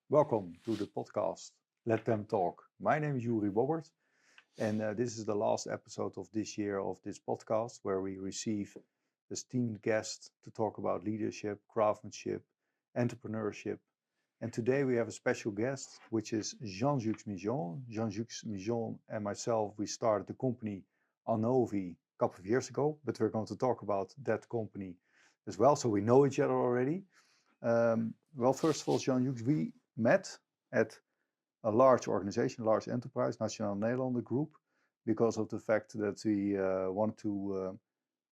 Welcome to the podcast, Let Them Talk. My name is Yuri Bobbert, and this is the last episode of this year of this podcast where we receive esteemed guests to talk about leadership, craftsmanship, entrepreneurship. And today we have a special guest, which is Jean-Hugues Migeon. Jean-Hugues Migeon and myself, we started the company Anovi a couple of years ago, but we're going to talk about that company as well, so we know each other already. Well, first of all, Jean-Hugues, we met at a large organization, large enterprise, Nationale Nederlanden Group, because of the fact that we want to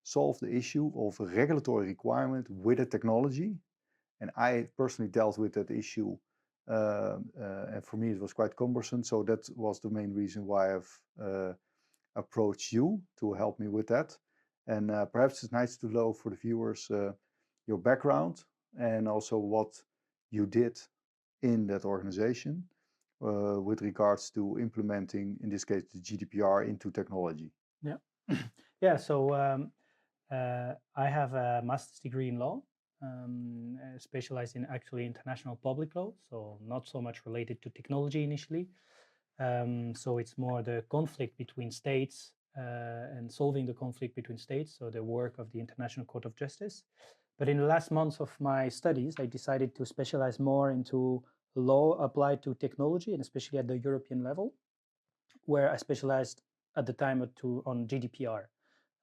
solve the issue of a regulatory requirement with a technology. And I personally dealt with that issue, and for me it was quite cumbersome. So that was the main reason why I've approached you to help me with that. And perhaps it's nice to know for the viewers your background and also what you did in that organization with regards to implementing, in this case, the GDPR into technology. Yeah, yeah. So I have a master's degree in law, specialized in actually international public law. So not so much related to technology initially. So it's more the conflict between states and solving the conflict between states. So the work of the International Court of Justice. But in the last months of my studies, I decided to specialize more into law applied to technology, and especially at the European level, where I specialized at the time on GDPR.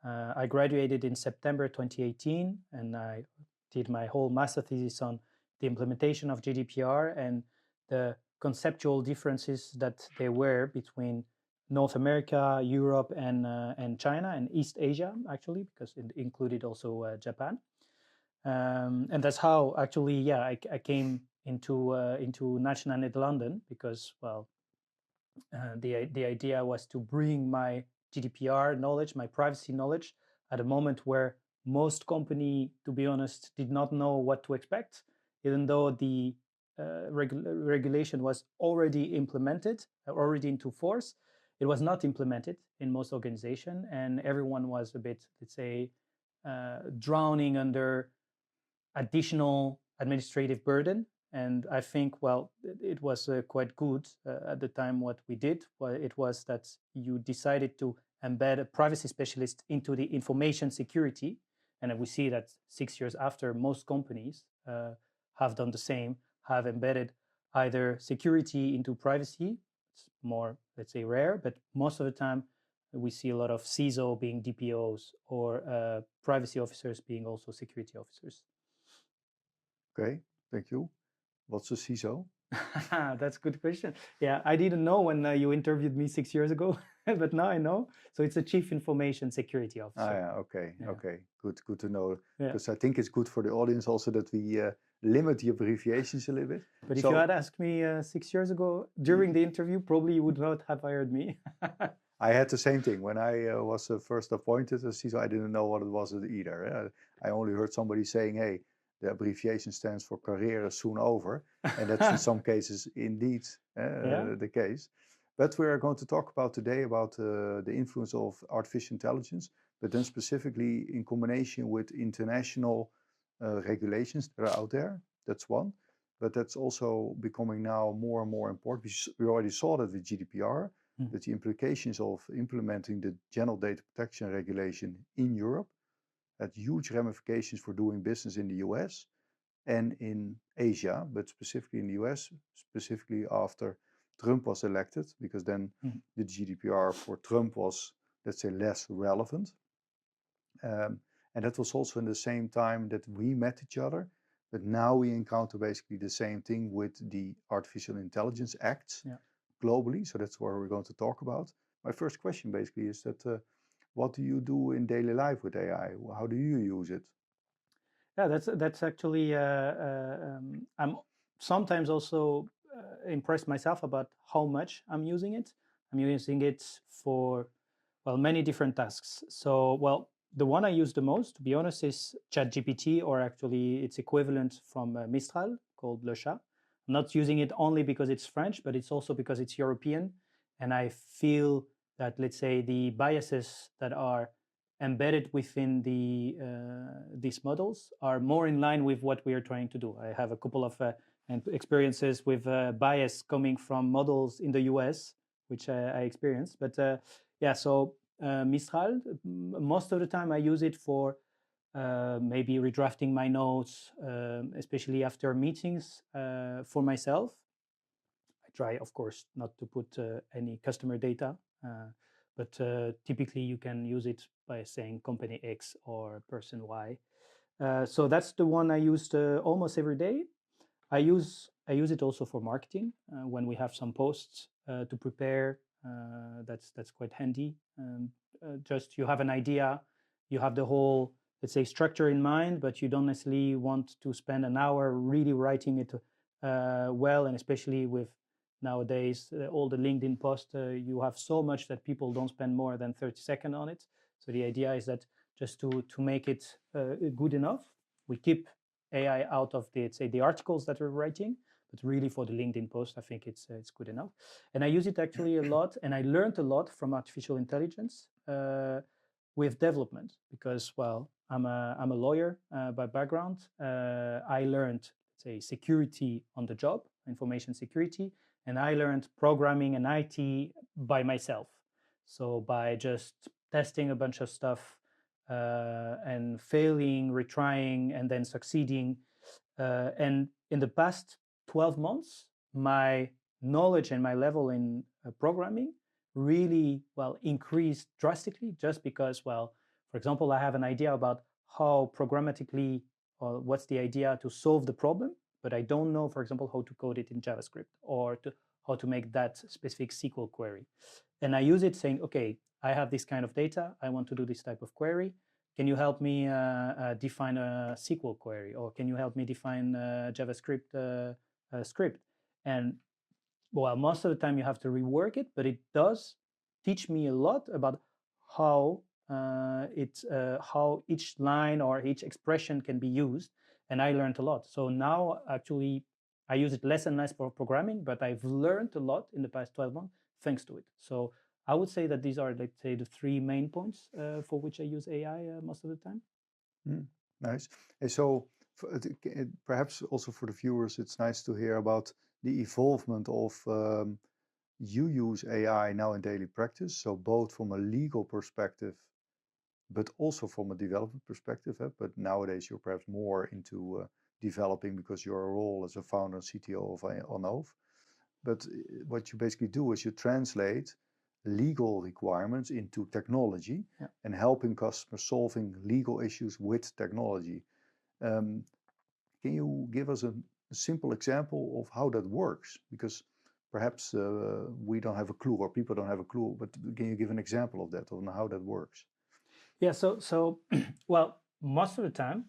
I graduated in September 2018, and I did my whole master thesis on the implementation of GDPR and the conceptual differences that there were between North America, Europe, and China, and East Asia, actually, because it included also Japan. And that's how actually, yeah, I came into Nationale Nederlanden because, well, the idea was to bring my GDPR knowledge, my privacy knowledge, at a moment where most company, to be honest, did not know what to expect, even though the regulation was already implemented, already into force. It was not implemented in most organization, and everyone was a bit, let's say, drowning under additional administrative burden. And I think, well, it was quite good at the time. What we did, well, it was that you decided to embed a privacy specialist into the information security. And we see that 6 years after, most companies have done the same, have embedded either security into privacy. It's more, let's say, rare, but most of the time we see a lot of CISO being DPOs or privacy officers being also security officers. Okay, thank you. What's a CISO? That's a good question. Yeah, I didn't know when you interviewed me 6 years ago, but now I know. So it's a chief information security officer. Yeah, okay, Yeah. okay, good to know. Yeah. Because I think it's good for the audience also that we limit the abbreviations a little bit. But if you had asked me 6 years ago during the interview, probably you would not have hired me. I had the same thing when I was first appointed as CISO. I didn't know what it was either. I only heard somebody saying, "Hey, the abbreviation stands for career soon over," and that's in some cases indeed the case. But we are going to talk about today about the influence of artificial intelligence, but then specifically in combination with international regulations that are out there. That's one, but that's also becoming now more and more important. We already saw that with GDPR. That the implications of implementing the General Data Protection Regulation in Europe had huge ramifications for doing business in the US and in Asia, but specifically in the US, specifically after Trump was elected, because then the GDPR for Trump was, let's say, less relevant. And that was also in the same time that we met each other. But now we encounter basically the same thing with the Artificial Intelligence Acts. Yeah. Globally, so that's what we're going to talk about. My first question basically is that what do you do in daily life with AI? How do you use it? Yeah, that's actually I'm sometimes also impressed myself about how much I'm using it. I'm using it for, well, many different tasks. So, well, the one I use the most, to be honest, is ChatGPT, or actually its equivalent from Mistral called Le Chat. I'm not using it only because it's French, but it's also because it's European. And I feel that, let's say, the biases that are embedded within these models are more in line with what we are trying to do. I have a couple of and experiences with bias coming from models in the US, which I experienced. But yeah, so Mistral, most of the time I use it for maybe redrafting my notes, especially after meetings for myself. I try, of course, not to put any customer data, but typically you can use it by saying company X or person Y. So that's the one I used almost every day. I use it also for marketing when we have some posts to prepare. That's quite handy. Just you have an idea, you have the whole, let's say, structure in mind, but you don't necessarily want to spend an hour really writing it well, and especially with nowadays all the LinkedIn posts, you have so much that people don't spend more than 30 seconds on it. So the idea is that just to make it good enough, we keep AI out of the, let's say, the articles that we're writing, but really for the LinkedIn post, I think it's good enough. And I use it actually a lot, and I learned a lot from artificial intelligence with development because, well, I'm a lawyer by background. I learned, let's say, security on the job, information security, and I learned programming and IT by myself. So by just testing a bunch of stuff and failing, retrying, and then succeeding. And in the past 12 months, my knowledge and my level in programming really, well, increased drastically just because, well, for example, I have an idea about how programmatically, or what's the idea to solve the problem, but I don't know, for example, how to code it in JavaScript or how to make that specific SQL query. And I use it saying, okay, I have this kind of data. I want to do this type of query. Can you help me define a SQL query? Or can you help me define a JavaScript script? And well, most of the time you have to rework it, but it does teach me a lot about how how each line or each expression can be used. And I learned a lot. So now actually I use it less and less for programming, but I've learned a lot in the past 12 months thanks to it. So I would say that these are, let's say, the three main points for which I use AI most of the time. Nice. And so perhaps also for the viewers, it's nice to hear about the evolvement of you use AI now in daily practice. So both from a legal perspective, but also from a development perspective. But nowadays you're perhaps more into developing because your role as a founder and CTO of Onove. But what you basically do is you translate legal requirements into technology and helping customers solving legal issues with technology. Can you give us a simple example of how that works? Because perhaps we don't have a clue or people don't have a clue, but can you give an example of that, on how that works? Yeah, so well, most of the time,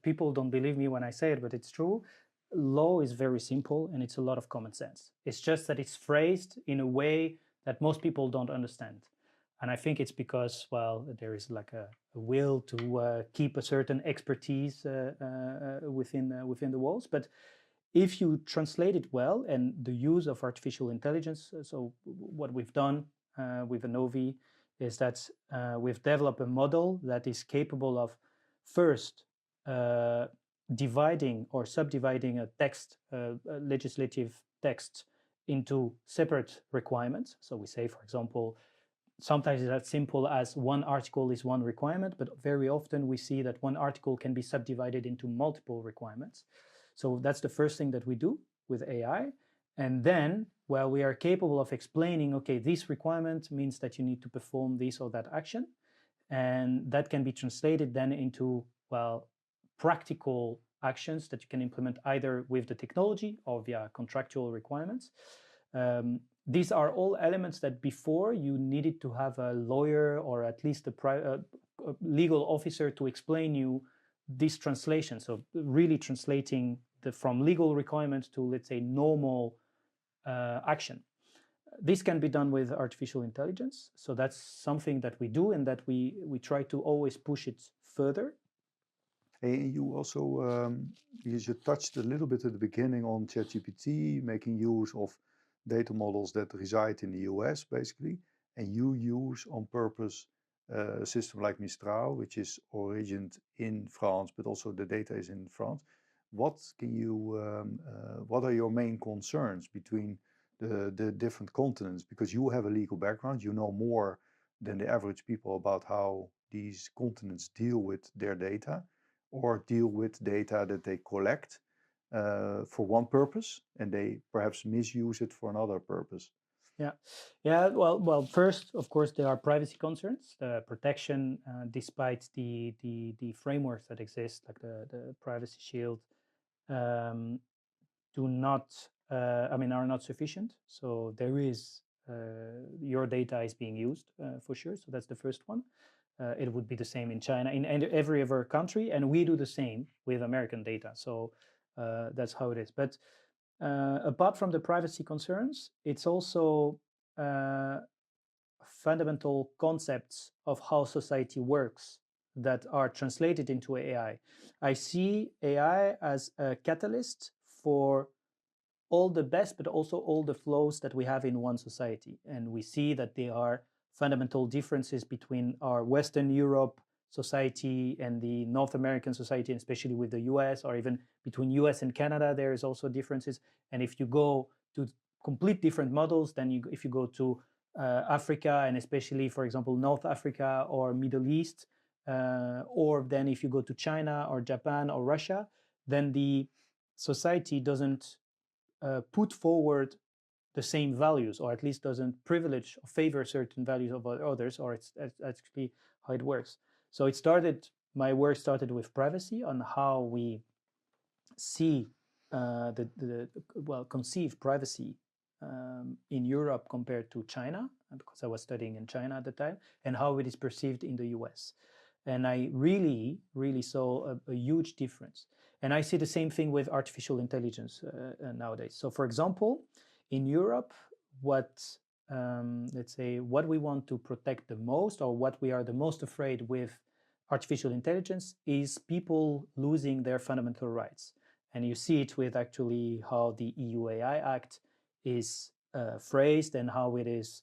people don't believe me when I say it, but it's true. Law is very simple and it's a lot of common sense. It's just that it's phrased in a way that most people don't understand. And I think it's because, well, there is like a will to keep a certain expertise within the walls. But if you translate it well, and the use of artificial intelligence, so what we've done with Anovi is that we've developed a model that is capable of first dividing or subdividing a text, legislative text, into separate requirements. So we say, for example, sometimes it's as simple as one article is one requirement, but very often we see that one article can be subdivided into multiple requirements. So that's the first thing that we do with AI. And then, well, we are capable of explaining, okay, this requirement means that you need to perform this or that action. And that can be translated then into, well, practical actions that you can implement either with the technology or via contractual requirements. These are all elements that before you needed to have a lawyer or at least a legal officer to explain you this translation. So really translating from legal requirements to, let's say, normal action. This can be done with artificial intelligence. So that's something that we do and that we try to always push it further. And you also, you touched a little bit at the beginning on ChatGPT, making use of data models that reside in the US, basically, and you use on purpose a system like Mistral, which is origined in France, but also the data is in France. What can you? What are your main concerns between the different continents? Because you have a legal background, you know more than the average people about how these continents deal with their data or deal with data that they collect for one purpose and they perhaps misuse it for another purpose. Yeah. Well. First, of course, there are privacy concerns. The protection, despite the frameworks that exist, like the privacy shield, um, do not. Are not sufficient. So there is your data is being used for sure. So that's the first one. It would be the same in China, in every other country, and we do the same with American data. So that's how it is. But apart from the privacy concerns, it's also uh, fundamental concepts of how society works that are translated into AI. I see AI as a catalyst for all the best, but also all the flaws that we have in one society. And we see that there are fundamental differences between our Western Europe society and the North American society, and especially with the US, or even between US and Canada, there is also differences. And if you go to complete different models, then if you go to Africa, and especially, for example, North Africa or Middle East, or then if you go to China or Japan or Russia, then the society doesn't put forward the same values, or at least doesn't privilege or favor certain values over others, or it's actually how it works. So my work started with privacy, on how we see conceive privacy in Europe compared to China, because I was studying in China at the time, and how it is perceived in the US. And I really, really saw a huge difference. And I see the same thing with artificial intelligence nowadays. So, for example, in Europe, let's say, what we want to protect the most, or what we are the most afraid with artificial intelligence, is people losing their fundamental rights. And you see it with actually how the EU AI Act is phrased and how it is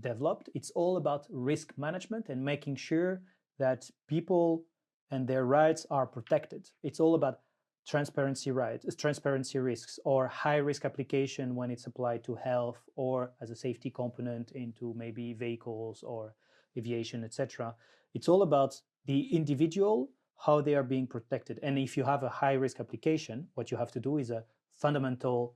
developed. It's all about risk management and making sure that people and their rights are protected. It's all about transparency rights, transparency risks, or high risk application when it's applied to health or as a safety component into maybe vehicles or aviation, etc. It's all about the individual, how they are being protected. And if you have a high risk application, what you have to do is a fundamental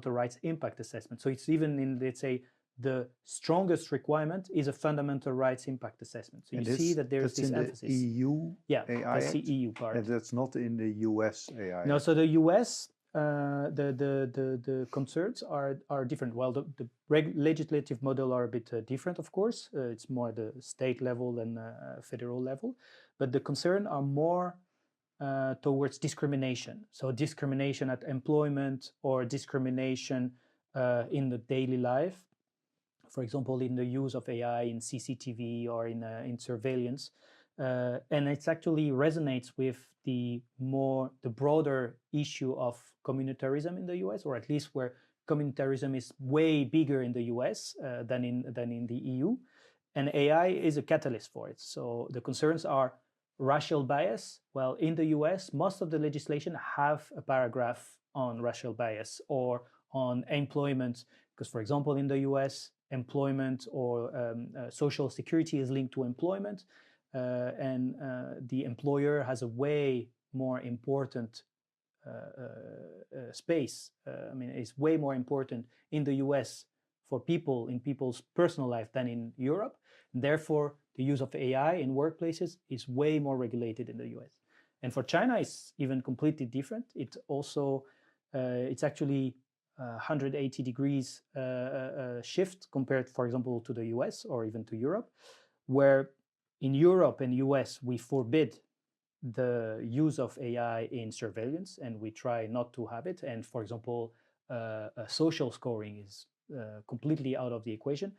rights impact assessment. So it's even in, let's say, the strongest requirement is a fundamental rights impact assessment. So you see that there's this emphasis. The EU AI that's the EU part. And that's not in the US AI. No, so the US, the concerns are different. Well, the legislative model are a bit different, of course. It's more the state level than federal level, but the concern are more towards discrimination. So discrimination at employment, or discrimination in the daily life. For example, in the use of AI in CCTV or in surveillance. And it actually resonates with the broader issue of communitarism in the US, or at least where communitarism is way bigger in the US than in the EU. And AI is a catalyst for it. So the concerns are racial bias. Well, in the US, most of the legislation have a paragraph on racial bias or on employment, because, for example, in the US, employment or social security is linked to employment, and the employer has a way more important space. It's way more important in the US for people in people's personal life than in Europe. And therefore, the use of AI in workplaces is way more regulated in the US. And for China, it's even completely different. It's actually 180 degrees shift compared, for example, to the US or even to Europe, where in Europe and US, we forbid the use of AI in surveillance, and we try not to have it. And for example, social scoring is completely out of the equation.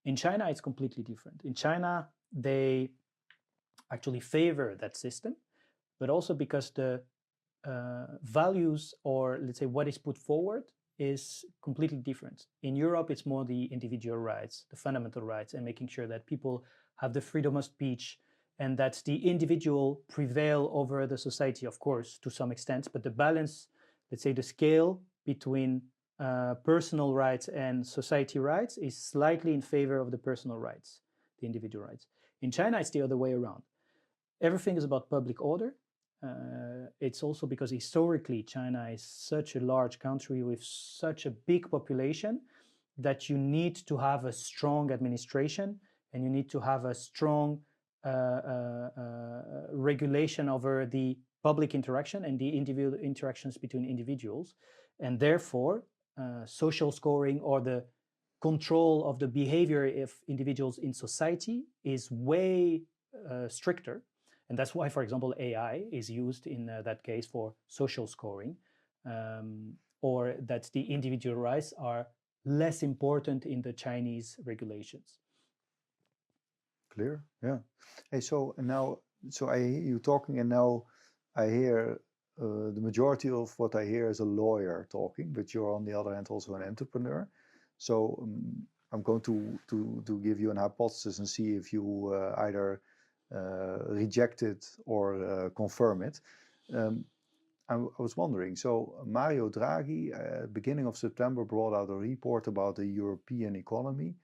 In China, it's completely different. In China, they actually favor that system, but also because the values, or let's say what is put forward, is completely different. In Europe, it's more the individual rights, the fundamental rights, and making sure that people have the freedom of speech and that the individual prevail over the society, of course, to some extent, but the balance, let's say the scale between personal rights and society rights is slightly in favor of the personal rights, the individual rights. In China, it's the other way around. Everything is about public order. It's also because historically China is such a large country with such a big population that you need to have a strong administration and you need to have a strong regulation over the public interaction and the individual interactions between individuals. And therefore, social scoring or the control of the behavior of individuals in society is way stricter. And that's why, for example, AI is used in that case for social scoring, or that the individual rights are less important in the Chinese regulations. Clear, yeah. Hey, so now, so I hear you talking, and now I hear the majority of what I hear is a lawyer talking, but you're on the other hand also an entrepreneur. So I'm going to give you an hypothesis and see if you either reject it or confirm it. I was wondering, so Mario Draghi, beginning of September, brought out a report about the European economy.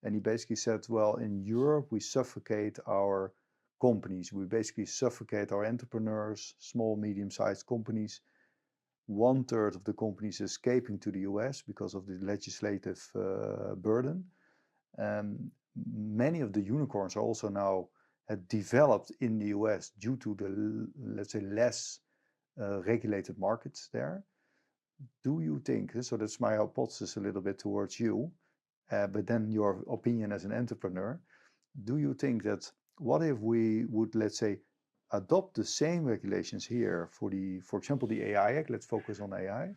And he basically said, well, in Europe, we suffocate our companies. We basically suffocate our entrepreneurs, small, medium-sized companies. 1/3 of the companies escaping to the US because of the legislative burden. Many of the unicorns are also now developed in the US due to the, let's say, less regulated markets there. Do you think, so that's my hypothesis a little bit towards you, but then your opinion as an entrepreneur, do you think that what if we would, let's say, adopt the same regulations here for for example, the AI Act, let's focus on AI,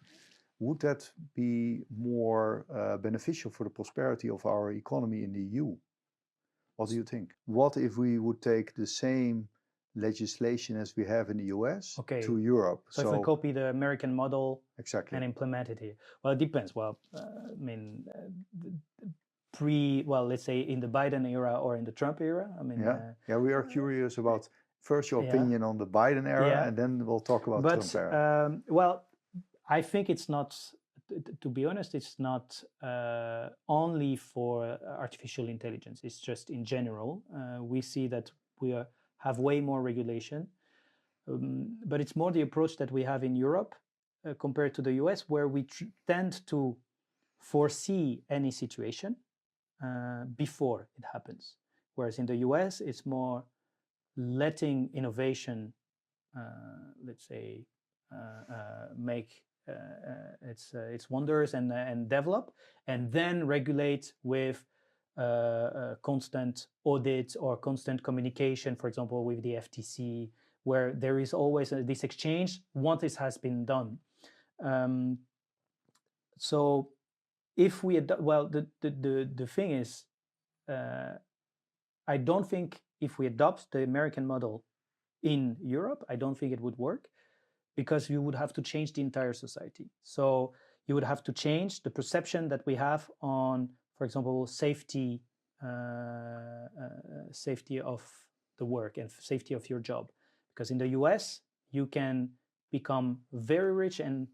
would that be more beneficial for the prosperity of our economy in the EU? What do you think? What if we would take the same legislation as we have in the US to Europe? So if we copy the American model exactly and implement it here? Well, it depends. Well, I mean, let's say in the Biden era or in the Trump era. I mean, we are curious about first your opinion on the Biden era, and then we'll talk about Trump era. Well, I think it's not, to be honest, it's not only for artificial intelligence. It's just in general. We see that we have way more regulation, but it's more the approach that we have in Europe compared to the US, where we tend to foresee any situation before it happens. Whereas in the US, it's more letting innovation, let's say, make its wonders and develop, and then regulate with constant audit or constant communication, for example, with the FTC, where there is always this exchange once it has been done. So if we the thing is, I don't think if we adopt the American model in Europe, I don't think it would work, because you would have to change the entire society. So you would have to change the perception that we have on, for example, safety of the work and safety of your job. Because in the US, you can become very rich and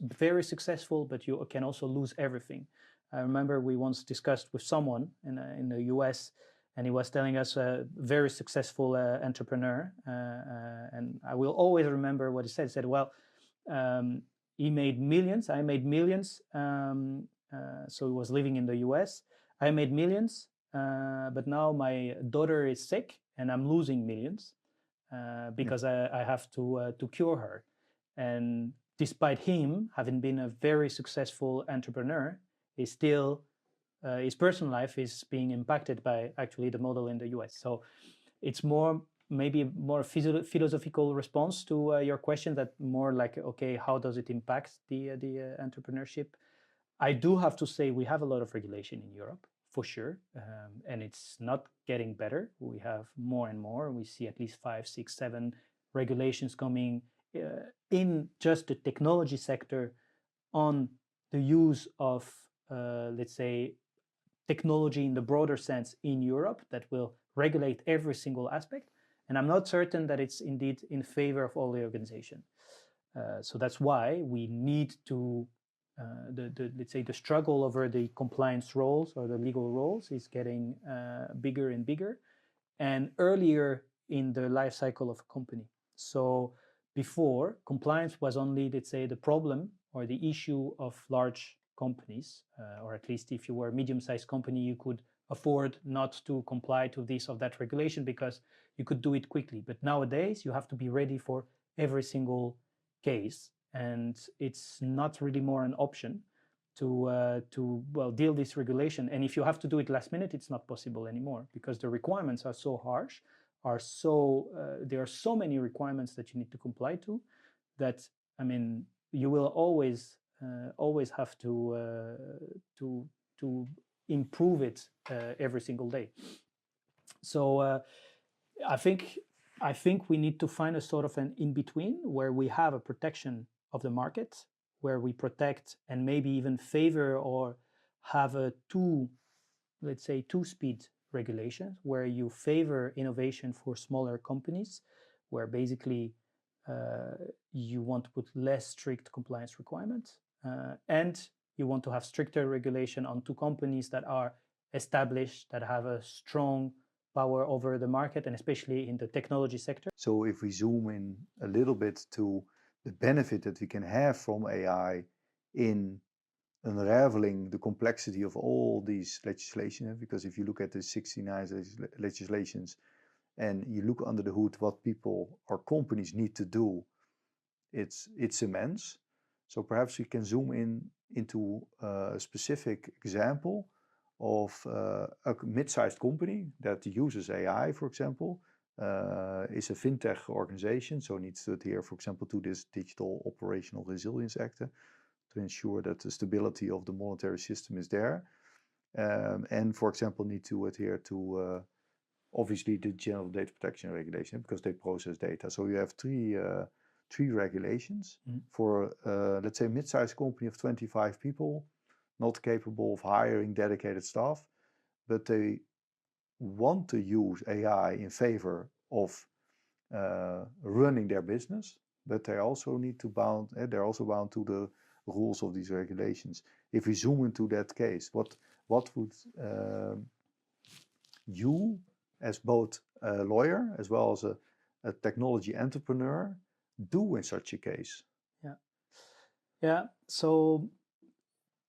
very successful, but you can also lose everything. I remember we once discussed with someone in the US, and he was telling us a very successful entrepreneur. And I will always remember what he said. He said, well, he made millions. I made millions. So he was living in the US. I made millions, but now my daughter is sick and I'm losing millions because I have to cure her. And despite him having been a very successful entrepreneur, he's still his personal life is being impacted by actually the model in the US. So it's maybe more philosophical response to your question, that more like, okay, how does it impact the entrepreneurship? I do have to say we have a lot of regulation in Europe, for sure, and it's not getting better. We have more and more. We see at least 5, 6, 7 regulations coming in just the technology sector on the use of, let's say, technology in the broader sense in Europe that will regulate every single aspect. And I'm not certain that it's indeed in favor of all the organization. So that's why we need to, let's say, the struggle over the compliance roles or the legal roles is getting bigger and bigger, and earlier in the life cycle of a company. So before, compliance was only, let's say, the problem or the issue of large companies, or at least if you were a medium-sized company, you could afford not to comply to this or that regulation because you could do it quickly. But nowadays, you have to be ready for every single case, and it's not really more an option to deal this regulation. And if you have to do it last minute, it's not possible anymore because the requirements are so harsh, there are so many requirements that you need to comply to, that I mean you will always have to improve it every single day. So I think we need to find a sort of an in-between where we have a protection of the market, where we protect and maybe even favor or have a two-speed regulation, where you favor innovation for smaller companies, where basically you want to put less strict compliance requirements, and you want to have stricter regulation on two companies that are established, that have a strong power over the market, and especially in the technology sector. So if we zoom in a little bit to the benefit that we can have from AI in unraveling the complexity of all these legislation, because if you look at the 69 legislations and you look under the hood what people or companies need to do, it's immense. So perhaps we can zoom into a specific example of a mid-sized company that uses AI, for example, is a fintech organization, so needs to adhere, for example, to this Digital Operational Resilience Act to ensure that the stability of the monetary system is there. And, for example, need to adhere to, obviously, the General Data Protection Regulation because they process data. So you have three regulations for, let's say, a mid-sized company of 25 people, not capable of hiring dedicated staff, but they want to use AI in favor of running their business, but they also they're also bound to the rules of these regulations. If we zoom into that case, what would you, as both a lawyer as well as a technology entrepreneur, do in such a case? Yeah. So,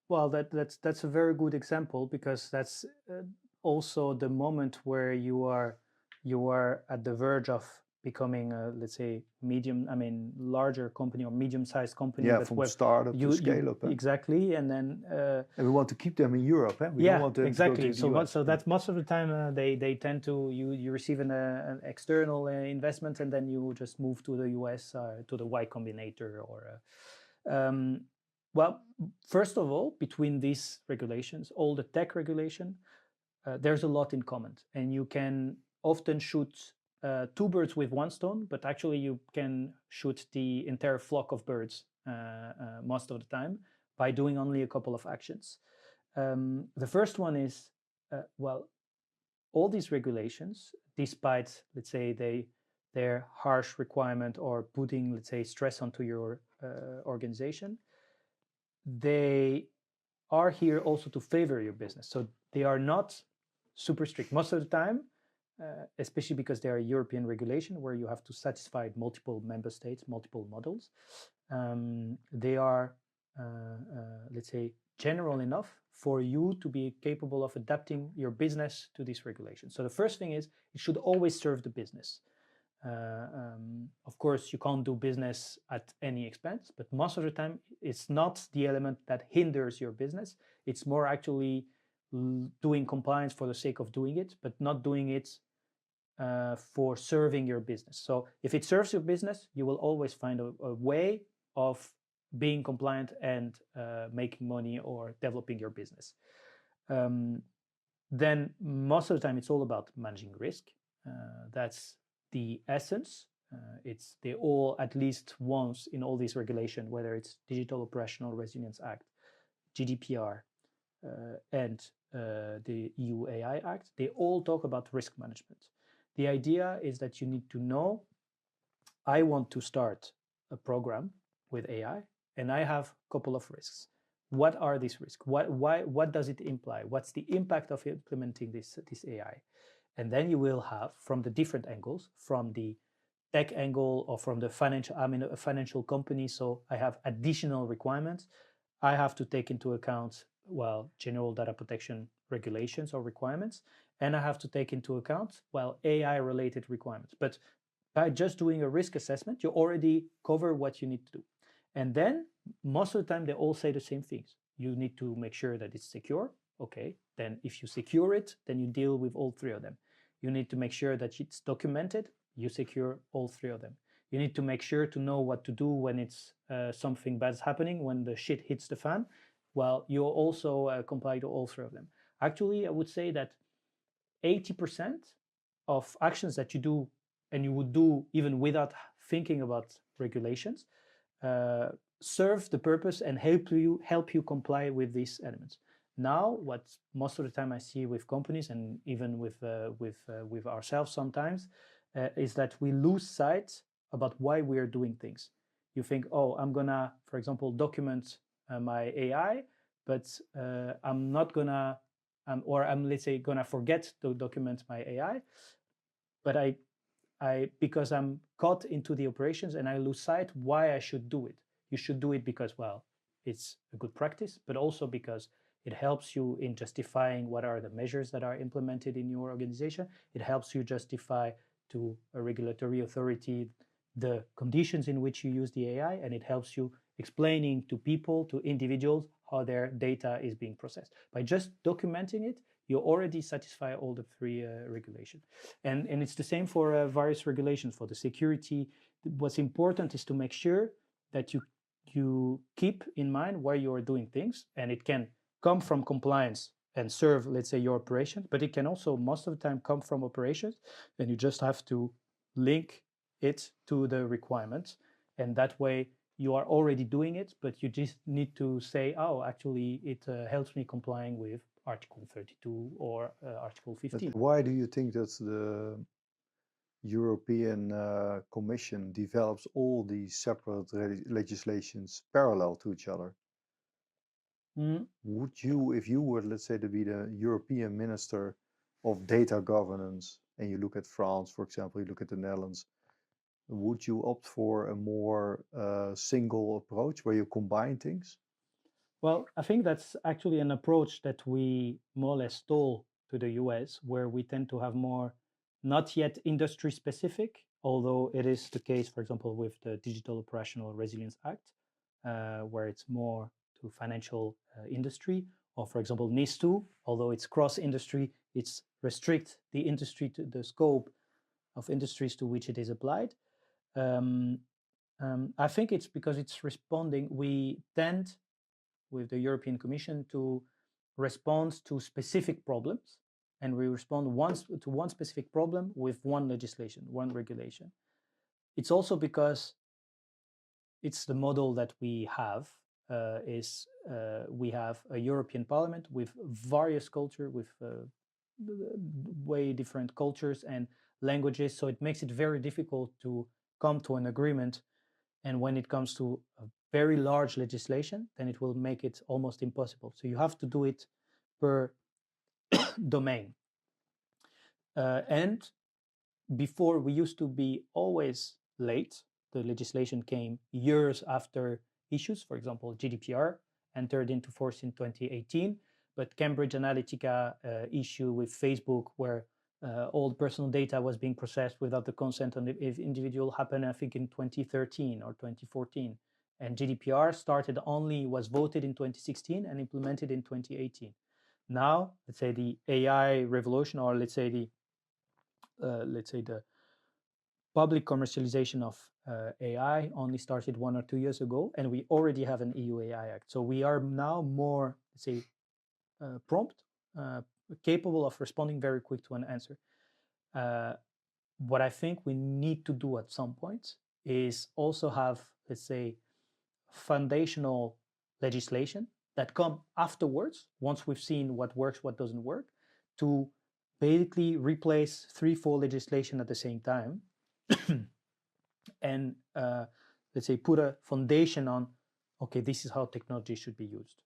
well, that's a very good example, because that's also the moment where you are at the verge of becoming a, let's say, larger company or medium-sized company. Yeah, from startup to scale up. Exactly, and then and we want to keep them in Europe. We don't want them exactly. to go to the US. So that's most of the time they tend to you receive an external investment, and then you just move to the US, to the Y Combinator or. Well, first of all, between these regulations, all the tech regulation, there's a lot in common, and you can often shoot two birds with one stone, but actually you can shoot the entire flock of birds most of the time by doing only a couple of actions. The first one is, all these regulations, despite, let's say, their harsh requirement or putting, let's say, stress onto your organization, they are here also to favor your business. So they are not super strict most of the time, especially because they are European regulation where you have to satisfy multiple member states, multiple models. They are, let's say, general enough for you to be capable of adapting your business to these regulations. So the first thing is it should always serve the business. Of course, you can't do business at any expense, but most of the time it's not the element that hinders your business. It's more actually doing compliance for the sake of doing it, but not doing it for serving your business. So if it serves your business, you will always find a way of being compliant and making money or developing your business. Then most of the time it's all about managing risk. That's the essence. They all, at least once in all these regulations, whether it's Digital Operational Resilience Act, GDPR, and the EU AI Act, they all talk about risk management. The idea is that you need to know, I want to start a program with AI, and I have a couple of risks. What are these risks? What does it imply? What's the impact of implementing this AI? And then you will have, from the different angles, from the tech angle or from the financial, I'm in a financial company, so I have additional requirements. I have to take into account, well, general data protection regulations or requirements, and I have to take into account, well, AI related requirements. But by just doing a risk assessment, you already cover what you need to do. And then most of the time, they all say the same things. You need to make sure that it's secure. Okay, then if you secure it, then you deal with all three of them. You need to make sure that it's documented. You secure all three of them. You need to make sure to know what to do when it's something bad's happening, when the shit hits the fan. Well, you also comply to all three of them. Actually, I would say that 80% of actions that you do and you would do even without thinking about regulations uh, serve the purpose and help you comply with these elements. Now, what most of the time I see with companies and even with ourselves sometimes is that we lose sight about why we are doing things. You think, oh, I'm gonna, for example, document my AI, but I'm not gonna, or I'm, let's say, gonna forget to document my AI, but because I'm caught into the operations and I lose sight why I should do it. You should do it because, well, it's a good practice, but also because it helps you in justifying what are the measures that are implemented in your organization. It helps you justify to a regulatory authority the conditions in which you use the AI, and it helps you explaining to people, to individuals, how their data is being processed. By just documenting it, you already satisfy all the three regulations. And it's the same for various regulations for the security. What's important is to make sure that you keep in mind why you are doing things, and it can come from compliance and serve, let's say, your operations, but it can also most of the time come from operations, and you just have to link it to the requirements, and that way you are already doing it, but you just need to say, oh, actually it helps me complying with Article 32 or Article 15. But why do you think that the European Commission develops all these separate legislations parallel to each other? Would you, if you were, let's say, to be the European Minister of Data Governance, and you look at France, for example, you look at the Netherlands, would you opt for a more single approach where you combine things? Well, I think that's actually an approach that we more or less stole to the US, where we tend to have more not yet industry specific, although it is the case, for example, with the Digital Operational Resilience Act, where it's more to financial industry, or for example, NIS2, although it's cross industry, it's restrict the industry to the scope of industries to which it is applied. I think it's because it's responding. We tend with the European Commission to respond to specific problems, and we respond once to one specific problem with one legislation, one regulation. It's also because it's the model that we have. We have a European Parliament with various culture, with way different cultures and languages, so it makes it very difficult to come to an agreement. And when it comes to a very large legislation, then it will make it almost impossible. So you have to do it per domain. And before, we used to be always late. The legislation came years after issues. For example, GDPR entered into force in 2018, but Cambridge Analytica issue with Facebook, where all the personal data was being processed without the consent of the individual, happened, I think, in 2013 or 2014. And GDPR was voted in 2016 and implemented in 2018. Now, let's say the AI revolution, or let's say the public commercialization of AI only started 1 or 2 years ago, and we already have an EU AI Act. So we are now more, let's say, prompt, capable of responding very quick to an answer. What I think we need to do at some point is also have, let's say, foundational legislation that come afterwards, once we've seen what works, what doesn't work, to basically replace 3-4 legislation at the same time and let's say put a foundation on, okay, this is how technology should be used.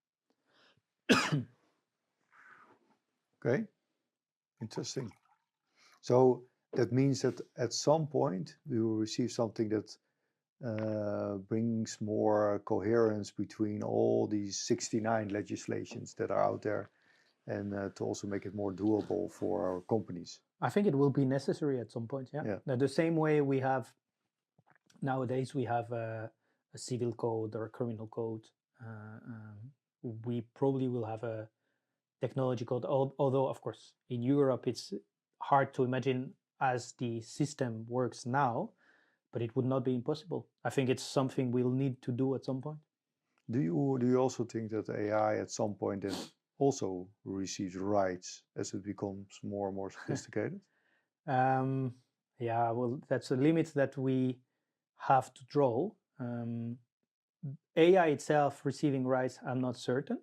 Okay, interesting. So that means that at some point we will receive something that brings more coherence between all these 69 legislations that are out there, and to also make it more doable for our companies. I think it will be necessary at some point. Yeah. Now, the same way we have nowadays, we have a civil code or a criminal code. We probably will have a technology code. Although, of course, in Europe, it's hard to imagine as the system works now, but it would not be impossible. I think it's something we'll need to do at some point. Do you also think that AI at some point then also receives rights as it becomes more and more sophisticated? Yeah, well, that's a limit that we have to draw. AI itself receiving rights, I'm not certain,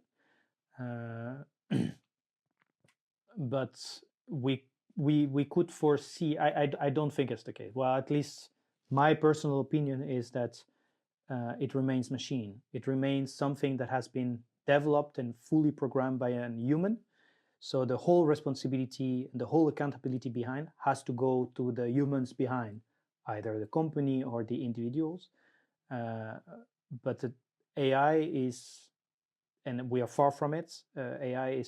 but we could foresee. I don't think it's the case. Well, at least my personal opinion is that it remains machine. It remains something that has been developed and fully programmed by a human. So the whole responsibility and the whole accountability behind has to go to the humans behind, either the company or the individuals. But the AI is, and we are far from it. AI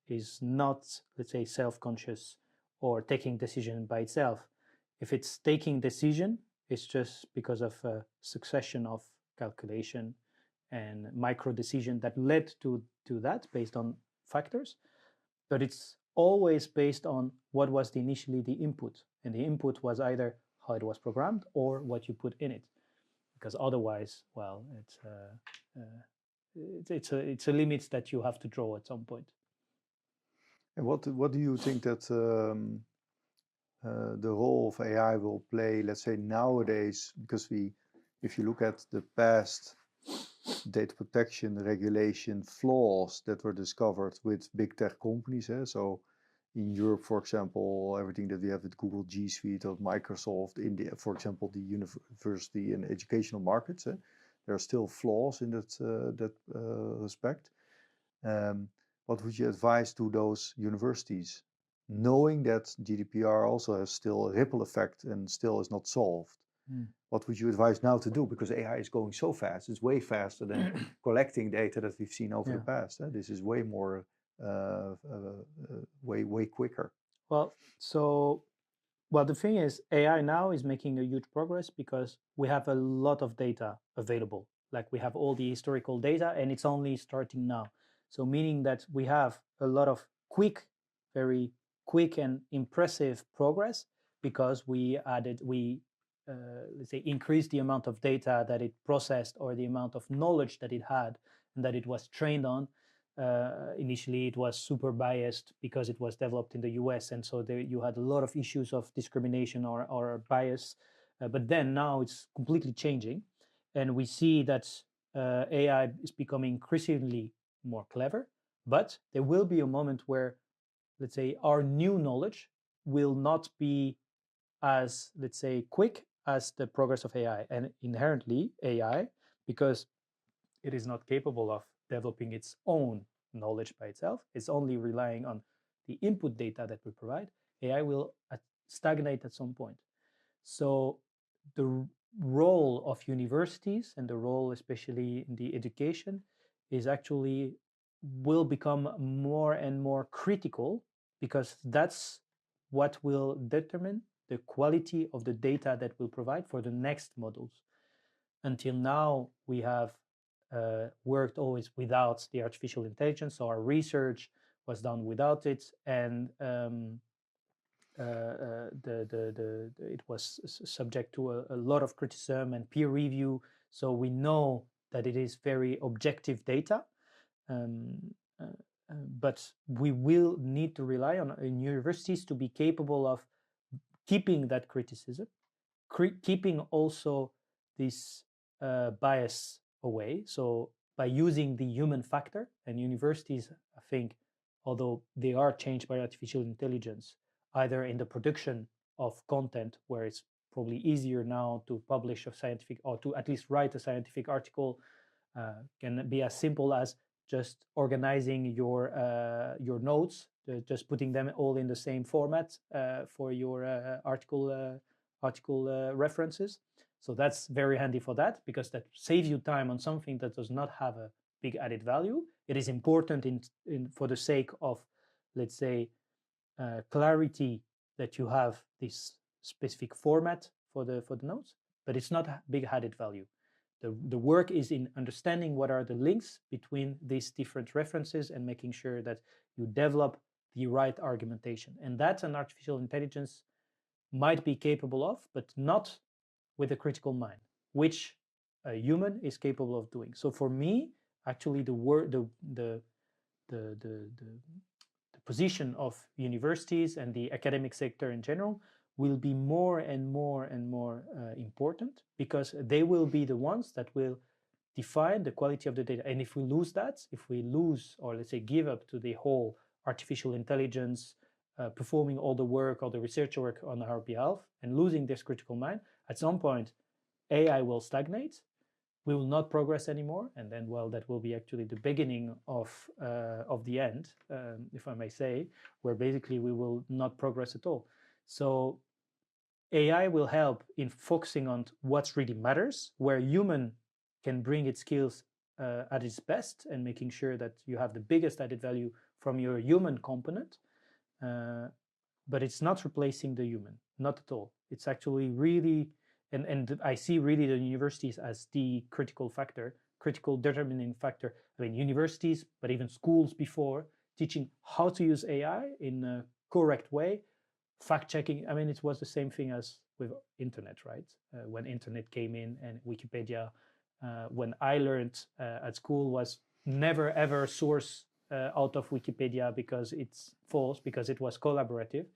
is not, let's say, self-conscious or taking decision by itself. If it's taking decision, it's just because of a succession of calculation and micro decision that led to that based on factors. But it's always based on what was initially the input, and the input was either how it was programmed or what you put in it, because otherwise, well, it's a limit that you have to draw at some point. And what do you think that the role of AI will play, let's say nowadays, because if you look at the past data protection regulation flaws that were discovered with big tech companies, so in Europe, for example, everything that we have with Google G Suite or Microsoft, India, for example, the university and educational markets, there are still flaws in that respect. What would you advise to those universities, knowing that GDPR also has still a ripple effect and still is not solved? What would you advise now to do? Because AI is going so fast. It's way faster than collecting data that we've seen over the past. This is way more, way quicker. Well, the thing is, AI now is making a huge progress because we have a lot of data available. Like we have all the historical data, and it's only starting now. So meaning that we have a lot of very quick and impressive progress because we let's say, increased the amount of data that it processed or the amount of knowledge that it had and that it was trained on. Initially, it was super biased because it was developed in the US, and so you had a lot of issues of discrimination or bias. But then now it's completely changing, and we see that AI is becoming increasingly more clever. But there will be a moment where, let's say, our new knowledge will not be as, let's say, quick as the progress of AI. And inherently, AI, because it is not capable of developing its own knowledge by itself, it's only relying on the input data that we provide, AI will stagnate at some point. So the role of universities and the role, especially in the education, is actually will become more and more critical, because that's what will determine the quality of the data that we'll provide for the next models. Until now, we have worked always without the artificial intelligence, so our research was done without it, and it was subject to a lot of criticism and peer review. So we know that it is very objective data, but we will need to rely on universities to be capable of keeping that criticism, keeping also this bias away. So by using the human factor, and universities, I think, although they are changed by artificial intelligence, either in the production of content, where it's probably easier now to publish a scientific or to at least write a scientific article, can be as simple as just organizing your notes, just putting them all in the same format for your article references. So that's very handy for that, because that saves you time on something that does not have a big added value. It is important for the sake of, let's say, clarity, that you have this specific format for the notes, but it's not a big added value. The work is in understanding what are the links between these different references and making sure that you develop the right argumentation. And that an artificial intelligence might be capable of, but not with a critical mind, which a human is capable of doing. So for me, actually, the position of universities and the academic sector in general will be more and more important, because they will be the ones that will define the quality of the data. And if we lose that, if we lose, or let's say give up to the whole artificial intelligence performing all the work, all the research work on our behalf, and losing this critical mind, at some point AI will stagnate, we will not progress anymore, and then, well, that will be actually the beginning of the end, if I may say, where basically we will not progress at all. So AI will help in focusing on what really matters, where human can bring its skills at its best, and making sure that you have the biggest added value from your human component. But it's not replacing the human, not at all. It's actually really, and I see really the universities as the critical factor, critical determining factor. I mean, universities, but even schools before, teaching how to use AI in a correct way, fact checking. I mean, it was the same thing as with internet, right? When internet came in, and Wikipedia, when I learned at school, was never ever source out of Wikipedia, because it's false, because it was collaborative.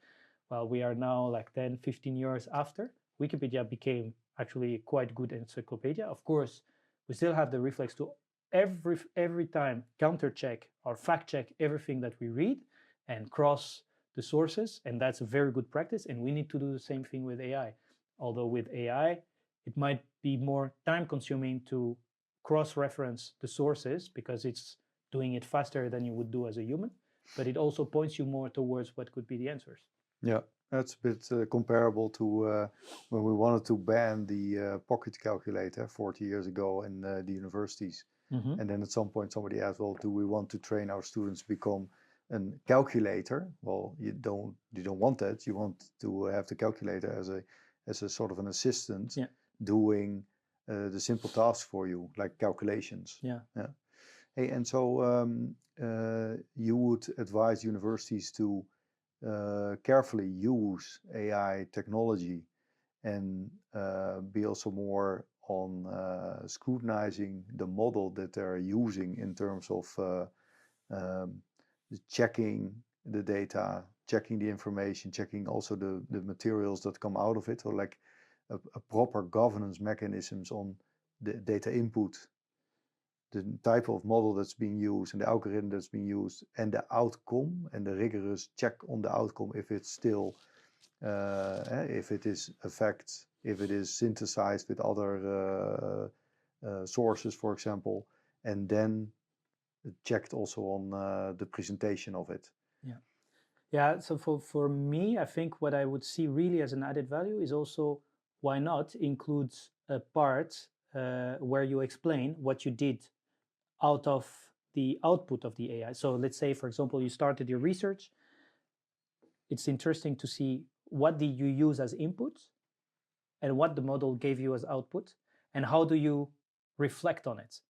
Well, we are now like 10, 15 years after. Wikipedia became actually quite good encyclopedia. Of course, we still have the reflex to every time counter check or fact check everything that we read and cross the sources, and that's a very good practice, and we need to do the same thing with AI. Although with AI, it might be more time consuming to cross-reference the sources, because it's doing it faster than you would do as a human, but it also points you more towards what could be the answers. Yeah, that's a bit comparable to when we wanted to ban the pocket calculator 40 years ago in the universities. Mm-hmm. And then at some point somebody asked, well, do we want to train our students to become a calculator? Well, you don't want that. You want to have the calculator as a sort of an assistant, Yeah. doing the simple tasks for you, like calculations. Yeah. Hey, and so you would advise universities to carefully use AI technology, and be also more on scrutinizing the model that they're using in terms of checking the data, checking the information, checking also the materials that come out of it, or like a proper governance mechanisms on the data input, the type of model that's being used and the algorithm that's being used, and the outcome, and the rigorous check on the outcome, if it's still, if it is a fact, if it is synthesized with other sources, for example, and then checked also on the presentation of it. Yeah, so for me, I think what I would see really as an added value is also, why not include a part where you explain what you did out of the output of the AI. So let's say, for example, you started your research. It's interesting to see what did you use as input and what the model gave you as output, and how do you reflect on it.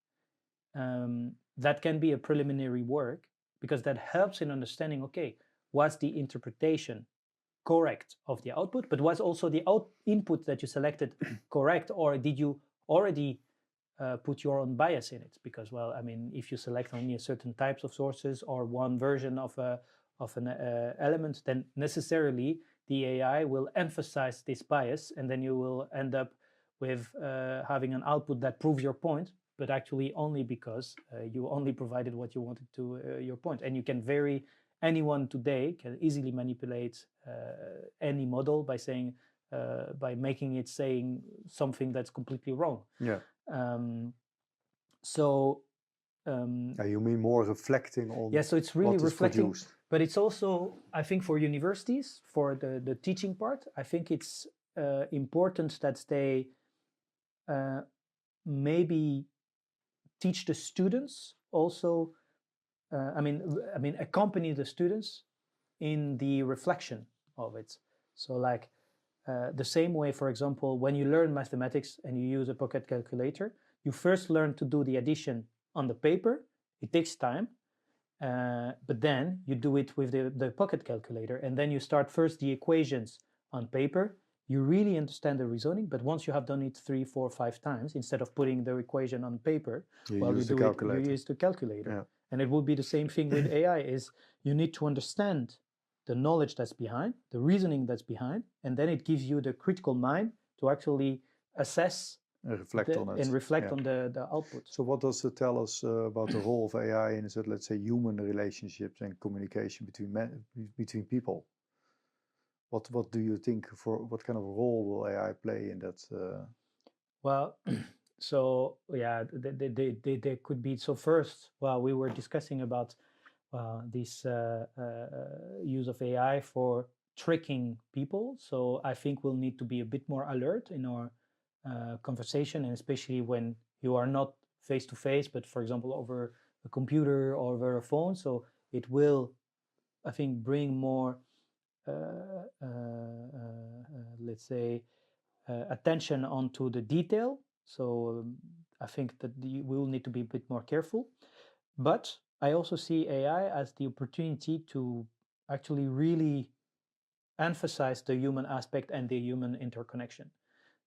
That can be a preliminary work, because that helps in understanding, okay, was the interpretation correct of the output, but was also the input that you selected correct, or did you already put your own bias in it? Because, well, I mean, if you select only a certain types of sources or one version of an element, then necessarily the AI will emphasize this bias, and then you will end up with having an output that proves your point, but actually only because you only provided what you wanted to your point. And you can very anyone today can easily manipulate any model by saying, by making it saying something that's completely wrong. Yeah. So You mean more reflecting on yeah, so it's really what is reflecting, produced. but it's also, I think, for universities, for the teaching part, I think it's important that they maybe teach the students also. I mean, accompany the students in the reflection of it. So, like the same way, for example, when you learn mathematics and you use a pocket calculator, you first learn to do the addition on the paper. It takes time, but then you do it with the pocket calculator, and then you start first the equations on paper. You really understand the reasoning, but once you have done it 3, 4, 5 times, instead of putting the equation on paper, You you use the do it, you calculator. use the calculator. Yeah. And it would be the same thing with AI, is you need to understand the knowledge that's behind, the reasoning that's behind, and then it gives you the critical mind to actually assess And reflect on it. and reflect Yeah. on the output. So what does it tell us about the role of AI in, let's say, human relationships and communication between people? What do you think, for what kind of role will AI play in that? Well, so yeah, they could be. So first, well, we were discussing about this use of AI for tricking people. So I think we'll need to be a bit more alert in our conversation, and especially when you are not face to face, but for example over a computer or over a phone. So it will, I think, bring more, let's say, attention onto the detail. So I think that we will need to be a bit more careful. But I also see AI as the opportunity to actually really emphasize the human aspect and the human interconnection.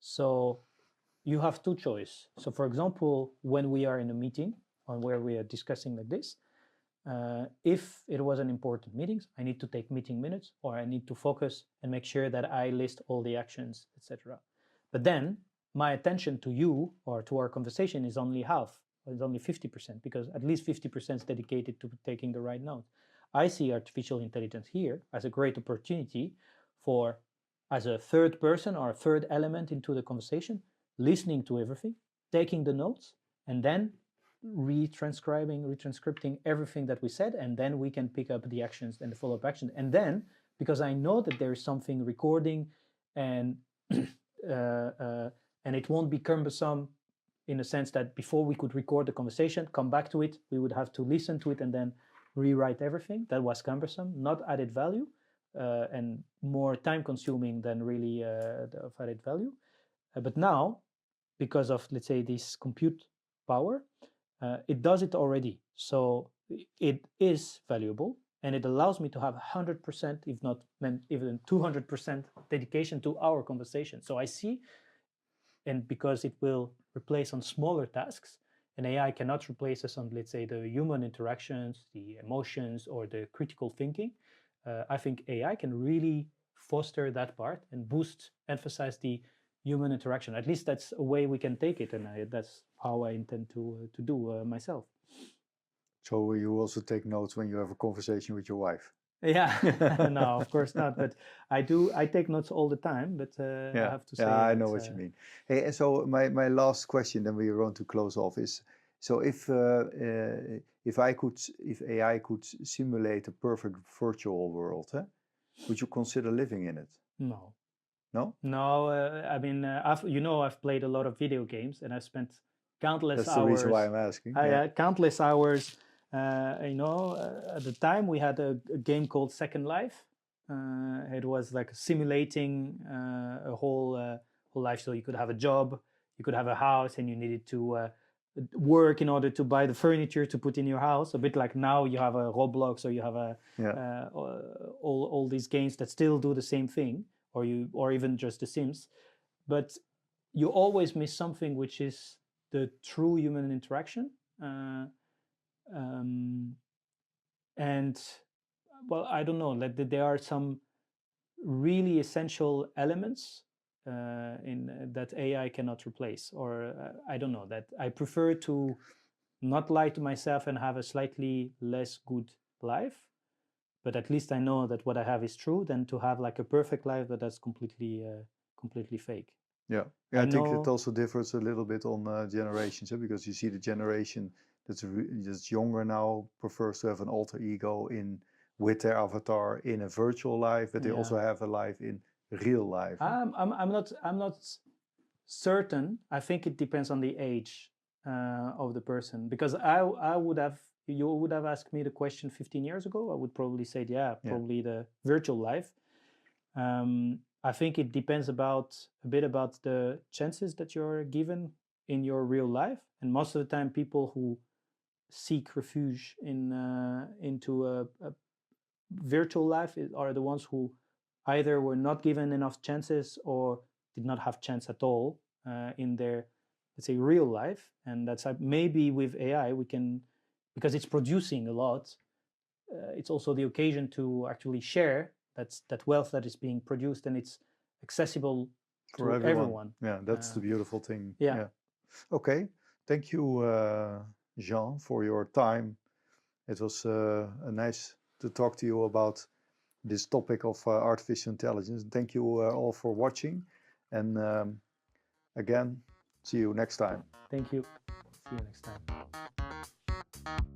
So you have two choices. So for example, when we are in a meeting or where we are discussing like this, if it was an important meeting, I need to take meeting minutes, or I need to focus and make sure that I list all the actions, etc. But then my attention to you or to our conversation is only half, it's only 50%, because at least 50% is dedicated to taking the right note. I see artificial intelligence here as a great opportunity for, as a third person or a third element into the conversation, listening to everything, taking the notes, and then retranscripting everything that we said, and then we can pick up the actions and the follow-up action. And then, because I know that there is something recording, and and it won't be cumbersome, in a sense that before we could record the conversation, come back to it, we would have to listen to it and then rewrite everything. That was cumbersome, not added value, and more time consuming than really of added value. But now, because of, let's say, this compute power, it does it already. So it is valuable, and it allows me to have 100%, if not even 200% dedication to our conversation. So I see, and because it will replace on smaller tasks, and AI cannot replace us on, let's say, the human interactions, the emotions, or the critical thinking, I think AI can really foster that part and emphasize the human interaction. At least that's a way we can take it, and that's how I intend to do myself. So you also take notes when you have a conversation with your wife? Yeah, no, of course not. But I do. I take notes all the time. But I have to say, yeah, I know what you mean. Hey, and so my last question, then we are going to close off, is: so if AI could simulate a perfect virtual world, would you consider living in it? No. No? No, I mean, I've played a lot of video games, and I've spent countless That's hours. the reason why I'm asking. Countless hours. At the time we had a game called Second Life. It was like simulating a whole life. So you could have a job, you could have a house, and you needed to work in order to buy the furniture to put in your house. A bit like now you have a Roblox, or you have all these games that still do the same thing, or even just The Sims. But you always miss something, which is the true human interaction. And well, I don't know, that there are some really essential elements in that AI cannot replace, or I don't know, that I prefer to not lie to myself and have a slightly less good life, but at least I know that what I have is true, than to have like a perfect life that's completely fake. Yeah, I think it also differs a little bit on generations, because you see the generation that's younger now prefers to have an alter ego with their avatar in a virtual life, but they also have a life in real life. I'm not certain. I think it depends on the age of the person, because you would have asked me the question 15 years ago, I would probably say, probably the virtual life. I think it depends a bit about the chances that you're given in your real life, and most of the time people who seek refuge into a virtual life are the ones who either were not given enough chances or did not have chance at all in their, let's say, real life. And that's maybe with AI we can, because it's producing a lot, it's also the occasion to actually share that wealth that is being produced, and it's accessible for to everyone. Yeah, that's the beautiful thing. Yeah. Okay, thank you, Jean, for your time. It was nice to talk to you about this topic of artificial intelligence. Thank you all for watching, and again, see you next time. Thank you. See you next time.